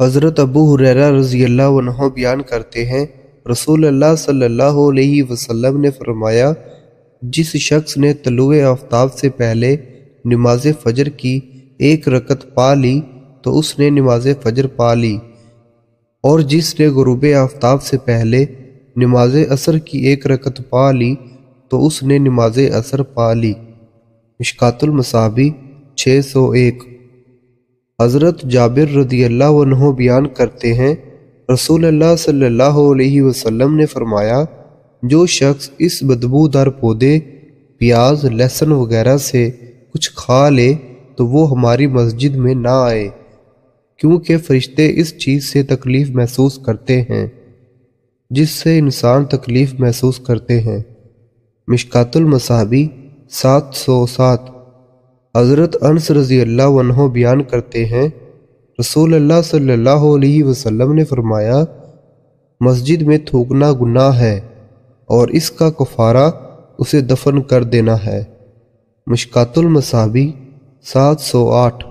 حضرت ابو ہریرہ رضی اللہ عنہ بیان کرتے ہیں، رسول اللہ صلی اللہ علیہ وسلم نے فرمایا، جس شخص نے طلوع آفتاب سے پہلے نماز فجر کی ایک رکعت پا لی تو اس نے نماز فجر پا لی، اور جس نے غروب آفتاب سے پہلے نماز عصر کی ایک رکعت پا لی تو اس نے نماز عصر پا لی۔ مشکوٰۃ المصابیح 601۔ حضرت جابر رضی اللہ عنہ بیان کرتے ہیں، رسول اللہ صلی اللہ علیہ وسلم نے فرمایا، جو شخص اس بدبودار پودے پیاز، لہسن وغیرہ سے کچھ کھا لے تو وہ ہماری مسجد میں نہ آئے، کیونکہ فرشتے اس چیز سے تکلیف محسوس کرتے ہیں جس سے انسان تکلیف محسوس کرتے ہیں۔ مشکوٰۃ المصابیح 707۔ حضرت انس رضی اللہ عنہ بیان کرتے ہیں، رسول اللہ صلی اللہ علیہ وسلم نے فرمایا، مسجد میں تھوکنا گناہ ہے اور اس کا کفارہ اسے دفن کر دینا ہے۔ مشکوٰۃ المصابیح 708۔